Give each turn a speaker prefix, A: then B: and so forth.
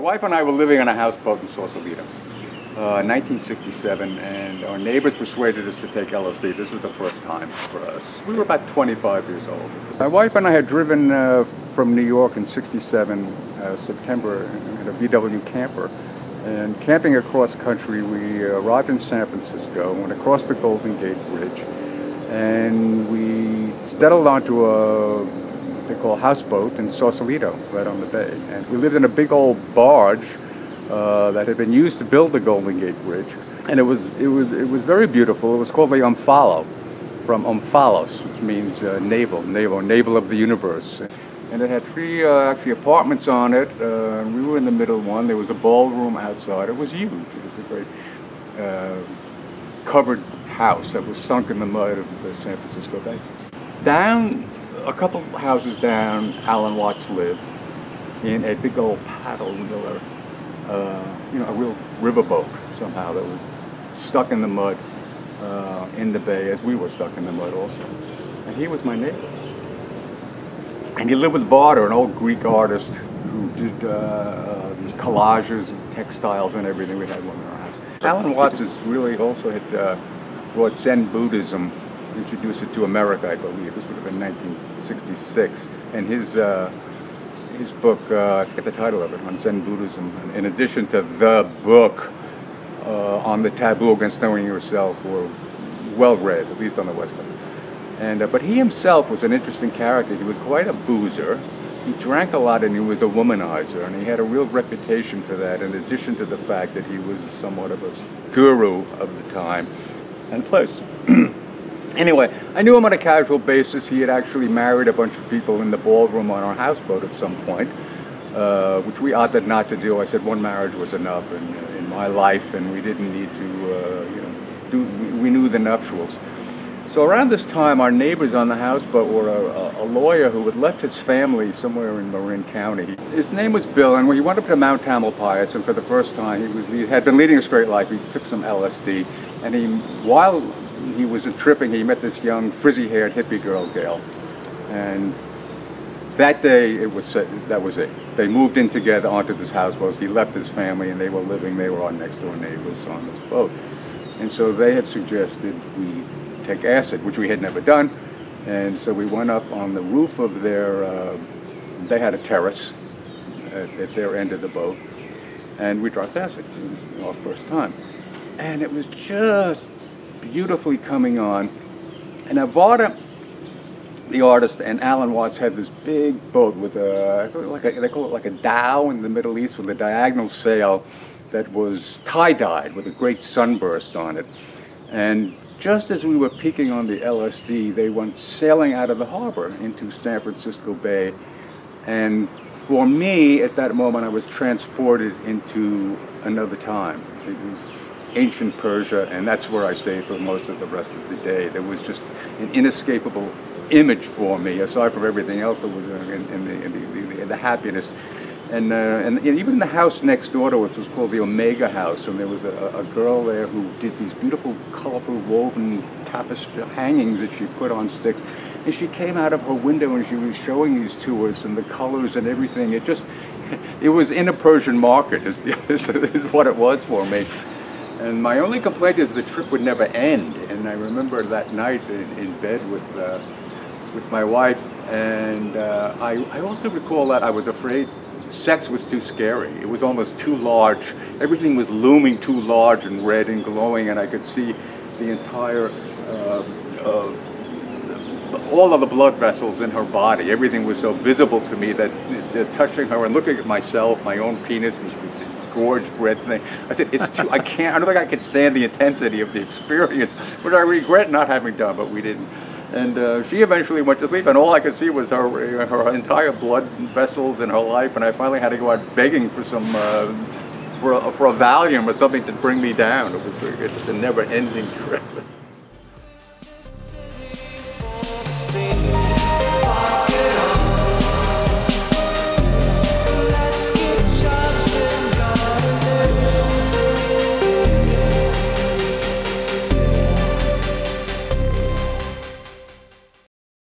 A: wife and I were living on a houseboat in Sausalito, 1967, and our neighbors persuaded us to take LSD. This was the first time for us. We were about 25 years old. My wife and I had driven from New York in '67, September, in a VW camper. And camping across country, we arrived in San Francisco, went across the Golden Gate Bridge, and we settled onto a they call houseboat in Sausalito, right on the bay. And we lived in a big old barge that had been used to build the Golden Gate Bridge, and it was very beautiful. It was called the Omphalo, from Omphalos, which means navel of the universe. And it had three actually apartments on it. We were in the middle one. There was a ballroom outside. It was huge. It was a great covered house that was sunk in the mud of the San Francisco Bay. Down, a couple houses down, Alan Watts lived in a big old paddle wheeler, a real riverboat somehow that was stuck in the mud in the bay, as we were stuck in the mud also. And he was my neighbor. And he lived with Varda, an old Greek artist who did these collages and textiles and everything. We had one in our house. Alan Watts really also had brought Zen Buddhism, introduced it to America, I believe. This would have been 1966. And his book, I forget the title of it, on Zen Buddhism, in addition to the book on the taboo against knowing yourself, were well read, at least on the West Coast. And, but he himself was an interesting character. He was quite a boozer. He drank a lot and he was a womanizer, and he had a real reputation for that, in addition to the fact that he was somewhat of a guru of the time and place. Anyway, I knew him on a casual basis. He had actually married a bunch of people in the ballroom on our houseboat at some point, which we opted not to do. I said one marriage was enough in my life, and we didn't need to, we knew the nuptials. So around this time, our neighbors on the houseboat were a lawyer who had left his family somewhere in Marin County. His name was Bill, and when he went up to Mount Tamalpais, and for the first time, he had been leading a straight life. He took some LSD, and while he was tripping, he met this young, frizzy-haired hippie girl, Gail. And that day, that was it. They moved in together onto this houseboat. He left his family, and they were our next-door neighbors on this boat. And so they had suggested we take acid, which we had never done. And so we went up on the roof of they had a terrace at their end of the boat, and we dropped acid. It was our first time. And it was just beautifully coming on. And Varda, the artist, and Alan Watts had this big boat with they call it like a dhow in the Middle East, with a diagonal sail that was tie-dyed with a great sunburst on it. And just as we were peaking on the LSD, they went sailing out of the harbor into San Francisco Bay. And for me, at that moment, I was transported into another time. It was ancient Persia, and that's where I stayed for most of the rest of the day. There was just an inescapable image for me, aside from everything else that was in the happiness. And even in the house next door to it, which was called the Omega House, and there was a girl there who did these beautiful, colorful, woven tapestry hangings that she put on sticks. And she came out of her window and she was showing these to us, and the colors and everything. It was in a Persian market, is what it was for me. And my only complaint is the trip would never end. And I remember that night in bed with my wife, and I also recall that I was afraid sex was too scary. It was almost too large. Everything was looming too large and red and glowing, and I could see the entire, all of the blood vessels in her body. Everything was so visible to me that touching her and looking at myself, my own penis, was this gorged red thing. I said, it's too, I don't think I can stand the intensity of the experience, which I regret not having done, but we didn't. And she eventually went to sleep, and all I could see was her entire blood vessels in her life, and I finally had to go out begging for some for a Valium or something to bring me down. It was just a never-ending trip.